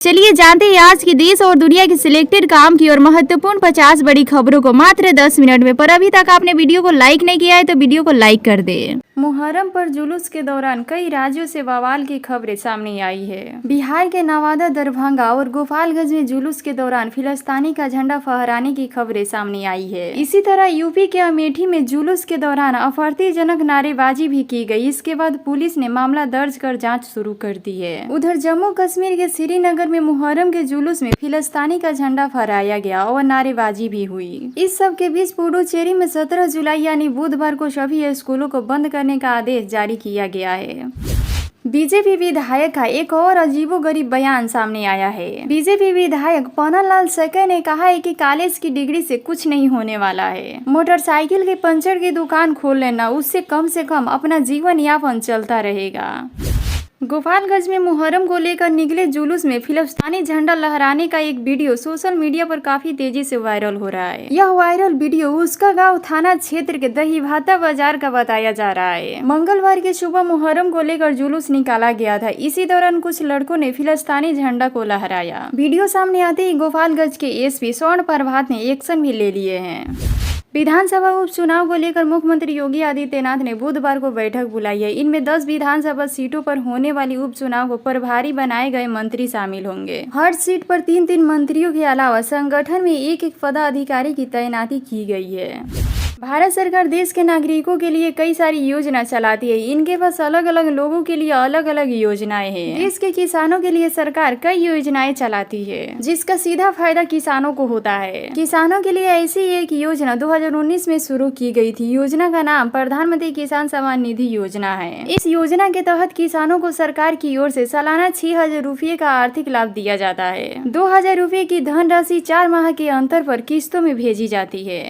चलिए जानते हैं आज की देश और दुनिया की सिलेक्टेड काम की और महत्वपूर्ण 50 बड़ी खबरों को मात्र 10 मिनट में। पर अभी तक आपने वीडियो को लाइक नहीं किया है तो वीडियो को लाइक कर दे। मुहर्रम पर जुलूस के दौरान कई राज्यों से बवाल की खबरें सामने आई है। बिहार के नवादा, दरभंगा और गोपालगंज में जुलूस के दौरान फिलिस्तीनी का झंडा फहराने की खबरें सामने आई है। इसी तरह यूपी के अमेठी में जुलूस के दौरान आपत्तिजनक नारेबाजी भी की गई। इसके बाद पुलिस ने मामला दर्ज कर जाँच शुरू कर दी है। उधर जम्मू कश्मीर के श्रीनगर में मुहर्रम के जुलूस में फिलिस्तीनी का झंडा फहराया गया और नारेबाजी भी हुई। इस सब के बीच पुडुचेरी में 17 जुलाई यानी बुधवार को सभी स्कूलों को बंद करने का आदेश जारी किया गया है। बीजेपी विधायक का एक और अजीबोगरीब बयान सामने आया है। बीजेपी विधायक पन्नालाल सैकिया ने कहा है कि कॉलेज की डिग्री से कुछ नहीं होने वाला है। मोटरसाइकिल के पंचर की दुकान खोल लेना, उससे कम से कम अपना जीवन यापन चलता रहेगा। गोपालगंज में मुहर्रम को लेकर निकले जुलूस में फिलिस्तीनी झंडा लहराने का एक वीडियो सोशल मीडिया पर काफी तेजी से वायरल हो रहा है। यह वायरल वीडियो उसका गांव थाना क्षेत्र के दहीभाता बाजार का बताया जा रहा है। मंगलवार की सुबह मुहर्रम को लेकर जुलूस निकाला गया था। इसी दौरान कुछ लड़कों ने फिलिस्तीनी झंडा को लहराया। वीडियो सामने आते ही गोपालगंज के एसपी स्वर्ण प्रभात ने एक्शन भी ले लिए हैं। विधानसभा उपचुनाव को लेकर मुख्यमंत्री योगी आदित्यनाथ ने बुधवार को बैठक बुलाई है। इनमें 10 विधानसभा सीटों पर होने वाली उपचुनाव को प्रभारी बनाए गए मंत्री शामिल होंगे। हर सीट पर 3-3 मंत्रियों के अलावा संगठन में एक पदाधिकारी की तैनाती की गई है। भारत सरकार देश के नागरिकों के लिए कई सारी योजना चलाती है। इनके पास अलग अलग लोगों के लिए अलग अलग योजनाएं हैं। देश के किसानों के लिए सरकार कई योजनाएं चलाती है, जिसका सीधा फायदा किसानों को होता है। किसानों के लिए ऐसी एक योजना 2019 में शुरू की गई थी। योजना का नाम प्रधानमंत्री किसान सम्मान निधि योजना है। इस योजना के तहत किसानों को सरकार की ओर से सालाना 6,000 रुपये का आर्थिक लाभ दिया जाता है। 2,000 रुपये की धनराशि 4 माह के अंतर पर किस्तों में भेजी जाती है।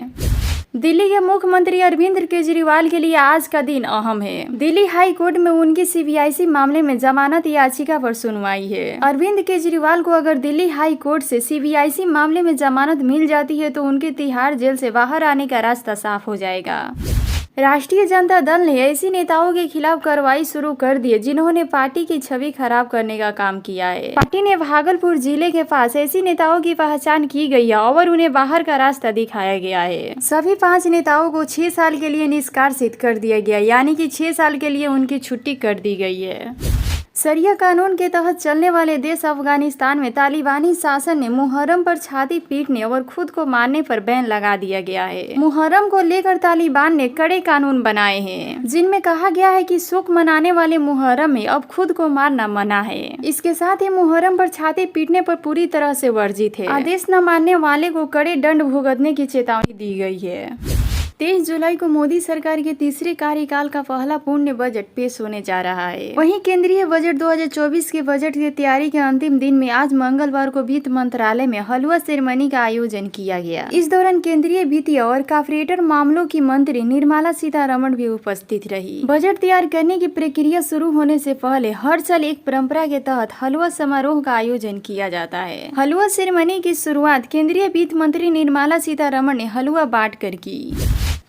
दिल्ली के मुख्यमंत्री अरविंद केजरीवाल के लिए आज का दिन अहम है। दिल्ली हाई कोर्ट में उनकी सीबीआई मामले में जमानत याचिका पर सुनवाई है। अरविंद केजरीवाल को अगर दिल्ली हाई कोर्ट से सीबीआई मामले में जमानत मिल जाती है तो उनके तिहाड़ जेल से बाहर आने का रास्ता साफ हो जाएगा। राष्ट्रीय जनता दल ने ऐसी नेताओं के खिलाफ कार्रवाई शुरू कर दी है जिन्होंने पार्टी की छवि खराब करने का काम किया है। पार्टी ने भागलपुर जिले के पास ऐसी नेताओं की पहचान की गई है और उन्हें बाहर का रास्ता दिखाया गया है। सभी 5 नेताओं को 6 साल के लिए निष्कासित कर दिया गया, यानी कि 6 साल के लिए उनकी छुट्टी कर दी गई है। शरिया कानून के तहत चलने वाले देश अफगानिस्तान में तालिबानी शासन ने मुहर्रम पर छाती पीटने और खुद को मारने पर बैन लगा दिया गया है। मुहर्रम को लेकर तालिबान ने कड़े कानून बनाए हैं, जिनमें कहा गया है कि शोक मनाने वाले मुहर्रम में अब खुद को मारना मना है। इसके साथ ही मुहर्रम पर छाती पीटने पर पूरी तरह से वर्जित है। आदेश न मानने वाले को कड़े दंड भुगतने की चेतावनी दी गई है। 23 जुलाई को मोदी सरकार के तीसरे कार्यकाल का पहला पूर्ण बजट पेश होने जा रहा है। वहीं केंद्रीय बजट 2024 के बजट की तैयारी के अंतिम दिन में आज मंगलवार को वित्त मंत्रालय में हलवा सेरेमनी का आयोजन किया गया। इस दौरान केंद्रीय वित्तीय और कॉर्पोरेट मामलों की मंत्री निर्मला सीतारमण भी उपस्थित रही। बजट तैयार करने की प्रक्रिया शुरू होने से पहले हर साल एक परंपरा के तहत हलवा समारोह का आयोजन किया जाता है। हलवा सेरेमनी की शुरुआत केंद्रीय वित्त मंत्री निर्मला सीतारमण ने हलवा बांट कर की।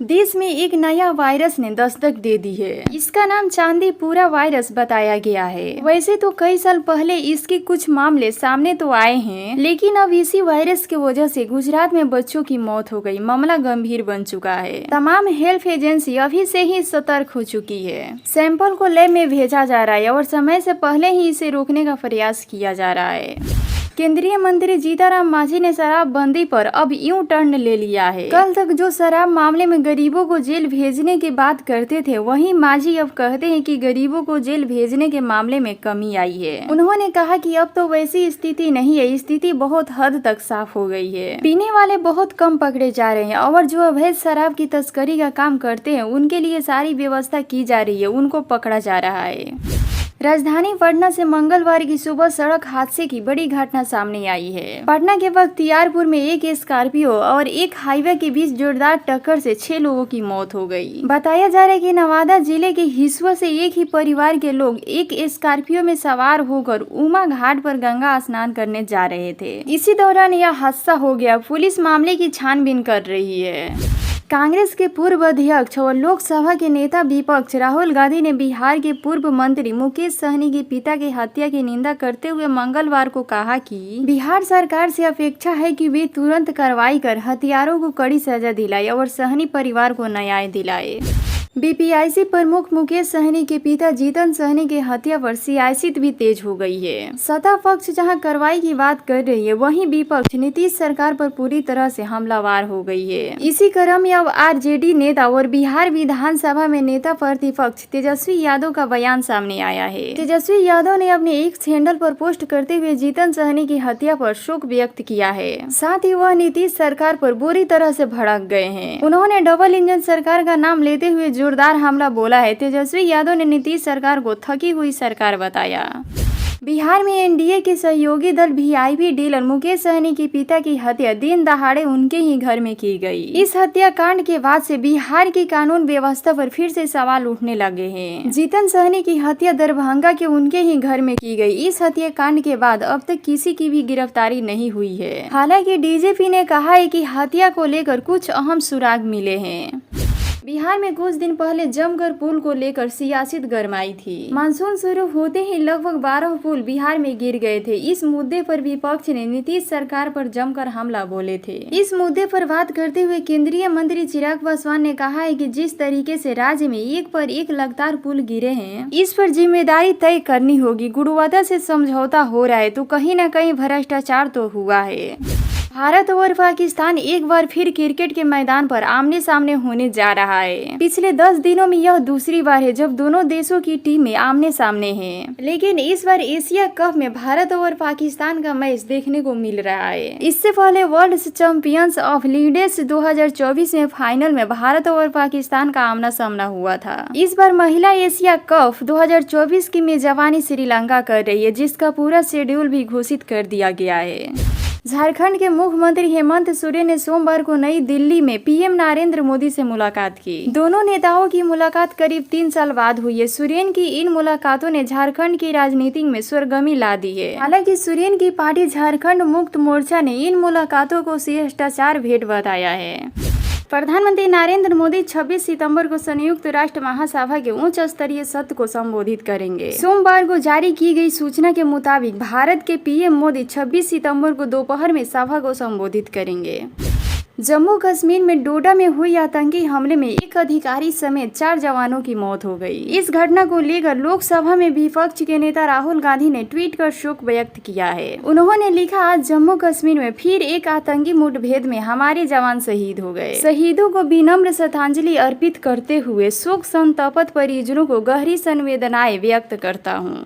देश में एक नया वायरस ने दस्तक दे दी है। इसका नाम चांदीपुरा वायरस बताया गया है। वैसे तो कई साल पहले इसके कुछ मामले सामने तो आए हैं, लेकिन अब इसी वायरस की वजह से गुजरात में बच्चों की मौत हो गई। मामला गंभीर बन चुका है। तमाम हेल्थ एजेंसी अभी से ही सतर्क हो चुकी है। सैंपल को लैब में भेजा जा रहा है और समय से पहले ही इसे रोकने का प्रयास किया जा रहा है। केंद्रीय मंत्री जीतनराम मांझी ने शराबबंदी पर अब यूं टर्न ले लिया है। कल तक जो शराब मामले में गरीबों को जेल भेजने की बात करते थे, वहीं मांझी अब कहते हैं कि गरीबों को जेल भेजने के मामले में कमी आई है। उन्होंने कहा कि अब तो वैसी स्थिति नहीं है, स्थिति बहुत हद तक साफ हो गई है। पीने वाले बहुत कम पकड़े जा रहे हैं और जो अवैध शराब की तस्करी का काम करते हैं उनके लिए सारी व्यवस्था की जा रही है, उनको पकड़ा जा रहा है। राजधानी पटना से मंगलवार की सुबह सड़क हादसे की बड़ी घटना सामने आई है। पटना के बख्तियारपुर में एक स्कॉर्पियो और एक हाईवे के बीच जोरदार टक्कर से 6 लोगों की मौत हो गई। बताया जा रहा है कि नवादा जिले के हिसुआ से एक ही परिवार के लोग एक स्कॉर्पियो में सवार होकर उमा घाट पर गंगा स्नान करने जा रहे थे। इसी दौरान यह हादसा हो गया। पुलिस मामले की छानबीन कर रही है। कांग्रेस के पूर्व अध्यक्ष और लोकसभा के नेता विपक्ष राहुल गांधी ने बिहार के पूर्व मंत्री मुकेश सहनी के पिता की हत्या की निंदा करते हुए मंगलवार को कहा कि बिहार सरकार से अपेक्षा है कि वे तुरंत कार्रवाई कर हत्यारों को कड़ी सजा दिलाए और सहनी परिवार को न्याय दिलाए। बीपीआईसी प्रमुख मुकेश सहनी के पिता जीतन सहनी की हत्या पर सियासत भी तेज हो गई है। सत्ता पक्ष जहां कार्रवाई की बात कर रही है, वहीं विपक्ष नीतीश सरकार पर पूरी तरह से हमलावर हो गई है। इसी क्रम में अब आरजेडी नेता और बिहार विधानसभा में नेता प्रतिपक्ष तेजस्वी यादव का बयान सामने आया है। तेजस्वी यादव ने अपने एक्स हैंडल पर पोस्ट करते हुए जीतन सहनी की हत्या पर शोक व्यक्त किया है। साथ ही वह नीतीश सरकार पर बुरी तरह से भड़क गए हैं। उन्होंने डबल इंजन सरकार का नाम लेते हुए जोरदार हमला बोला है। तेजस्वी यादव ने नीतीश सरकार को थकी हुई सरकार बताया। बिहार में एनडीए के सहयोगी दल वीआईपी डीलर मुकेश सहनी के पिता की हत्या दिन दहाड़े उनके ही घर में की गई। इस हत्याकांड के बाद से बिहार की कानून व्यवस्था पर फिर से सवाल उठने लगे हैं। जीतन सहनी की हत्या दरभंगा के उनके ही घर में की गई। इस हत्याकांड के बाद अब तक किसी की भी गिरफ्तारी नहीं हुई है। हालांकि डीजीपी ने कहा है कि हत्या को लेकर कुछ अहम सुराग मिले हैं। बिहार में कुछ दिन पहले जमकर पुल को लेकर सियासत गरमाई थी। मानसून शुरू होते ही लगभग 12 पुल बिहार में गिर गए थे। इस मुद्दे पर विपक्ष ने नीतीश सरकार पर जमकर हमला बोले थे। इस मुद्दे पर बात करते हुए केंद्रीय मंत्री चिराग पासवान ने कहा है कि जिस तरीके से राज्य में एक पर एक लगातार पुल गिरे हैं, इस पर जिम्मेदारी तय करनी होगी। गुणवत्ता से समझौता हो रहा है तो कहीं न कहीं भ्रष्टाचार तो हुआ है। भारत और पाकिस्तान एक बार फिर क्रिकेट के मैदान पर आमने सामने होने जा रहा है। पिछले 10 दिनों में यह दूसरी बार है जब दोनों देशों की टीमें आमने सामने हैं। लेकिन इस बार एशिया कप में भारत और पाकिस्तान का मैच देखने को मिल रहा है। इससे पहले वर्ल्ड चैंपियंस ऑफ लीडेस 2024 में फाइनल में भारत और पाकिस्तान का आमना सामना हुआ था। इस बार महिला एशिया कप 2024 की मेजबानी श्रीलंका कर रही है, जिसका पूरा शेड्यूल भी घोषित कर दिया गया है। झारखंड के मुख्यमंत्री हेमंत सोरेन ने सोमवार को नई दिल्ली में पीएम नरेंद्र मोदी से मुलाकात की। दोनों नेताओं की मुलाकात करीब 3 साल बाद हुई है। सोरेन की इन मुलाकातों ने झारखंड की राजनीति में सरगर्मी ला दी है। हालांकि सोरेन की पार्टी झारखंड मुक्त मोर्चा ने इन मुलाकातों को शिष्टाचार भेंट बताया है। प्रधानमंत्री नरेंद्र मोदी 26 सितंबर को संयुक्त राष्ट्र महासभा के उच्च स्तरीय सत्र को संबोधित करेंगे। सोमवार को जारी की गई सूचना के मुताबिक भारत के पीएम मोदी 26 सितंबर को दोपहर में सभा को संबोधित करेंगे। जम्मू कश्मीर में डोडा में हुई आतंकी हमले में एक अधिकारी समेत 4 जवानों की मौत हो गई। इस घटना को लेकर लोकसभा में विपक्ष के नेता राहुल गांधी ने ट्वीट कर शोक व्यक्त किया है। उन्होंने लिखा, आज जम्मू कश्मीर में फिर एक आतंकी मुठभेड़ में हमारे जवान शहीद हो गए। शहीदों को विनम्र श्रद्धांजलि अर्पित करते हुए शोक संतप्त परिजनों को गहरी संवेदनाएं व्यक्त करता हूँ।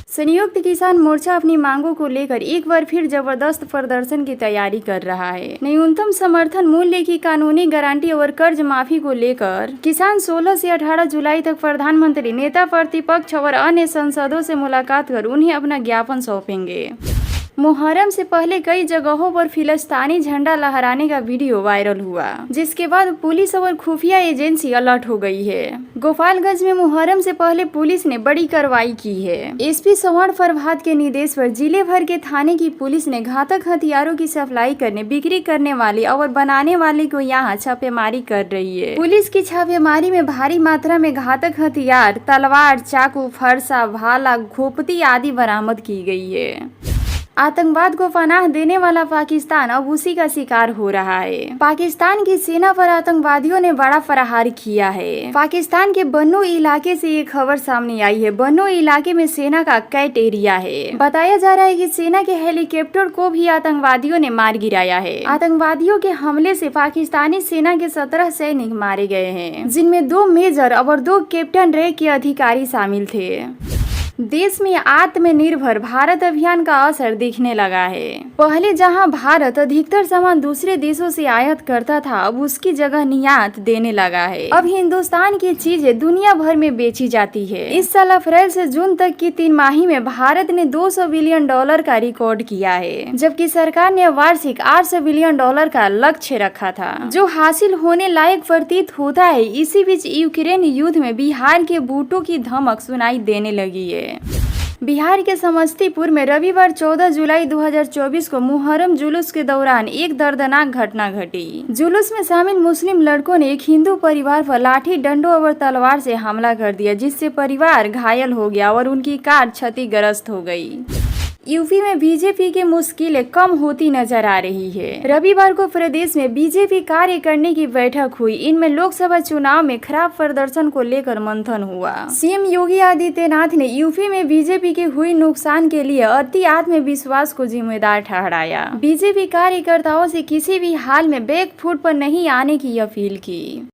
संयुक्त किसान मोर्चा अपनी मांगों को लेकर एक बार फिर जबरदस्त प्रदर्शन की तैयारी कर रहा है। न्यूनतम समर्थन मूल्य की कानूनी गारंटी और कर्ज माफी को लेकर किसान 16 से 18 जुलाई तक प्रधानमंत्री, नेता प्रतिपक्ष और अन्य सांसदों से मुलाकात कर उन्हें अपना ज्ञापन सौंपेंगे। मुहर्रम से पहले कई जगहों पर फिलिस्तीनी झंडा लहराने का वीडियो वायरल हुआ, जिसके बाद पुलिस और खुफिया एजेंसी अलर्ट हो गई है। गोपालगंज में मुहर्रम से पहले पुलिस ने बड़ी कार्रवाई की है। एसपी स्वर्ण प्रभात के निर्देश पर जिले भर के थाने की पुलिस ने घातक हथियारों की सप्लाई करने, बिक्री करने वाले और बनाने वाले को यहाँ छापेमारी कर रही है। पुलिस की छापेमारी में भारी मात्रा में घातक हथियार, तलवार, चाकू, फरसा, भाला, घोपती आदि बरामद की गई है। आतंकवाद को पनाह देने वाला पाकिस्तान अब उसी का शिकार हो रहा है। पाकिस्तान की सेना पर आतंकवादियों ने बड़ा प्रहार किया है। पाकिस्तान के बन्नू इलाके से ये खबर सामने आई है। बन्नू इलाके में सेना का कैट एरिया है। बताया जा रहा है कि सेना के हेलीकॉप्टर को भी आतंकवादियों ने मार गिराया है। आतंकवादियों के हमले से पाकिस्तानी सेना के 17 सैनिक मारे गए हैं, जिनमें 2 मेजर और 2 कैप्टन रैंक के अधिकारी शामिल थे। देश में आत्मनिर्भर भारत अभियान का असर दिखने लगा है। पहले जहां भारत अधिकतर सामान दूसरे देशों से आयात करता था, अब उसकी जगह निर्यात देने लगा है। अब हिंदुस्तान की चीजें दुनिया भर में बेची जाती है। इस साल अप्रैल से जून तक की 3 माही में भारत ने $200 बिलियन का रिकॉर्ड किया है, जबकि सरकार ने वार्षिक $800 बिलियन का लक्ष्य रखा था, जो हासिल होने लायक प्रतीत होता है। इसी बीच यूक्रेन युद्ध में बिहार के बूटों की धमक सुनाई देने लगी है। है। बिहार के समस्तीपुर में रविवार 14 जुलाई 2024 को मुहर्रम जुलूस के दौरान एक दर्दनाक घटना घटी। जुलूस में शामिल मुस्लिम लड़कों ने एक हिंदू परिवार पर लाठी, डंडों और तलवार से हमला कर दिया, जिससे परिवार घायल हो गया और उनकी कार क्षतिग्रस्त हो गई। यूपी में बीजेपी की मुश्किलें कम होती नजर आ रही है। रविवार को प्रदेश में बीजेपी कार्य करने की बैठक हुई। इनमें लोकसभा चुनाव में खराब प्रदर्शन को लेकर मंथन हुआ। सीएम योगी आदित्यनाथ ने यूपी में बीजेपी के हुई नुकसान के लिए अति आत्मविश्वास को जिम्मेदार ठहराया। बीजेपी कार्यकर्ताओं से किसी भी हाल में बैकफुट पर नहीं आने की अपील की।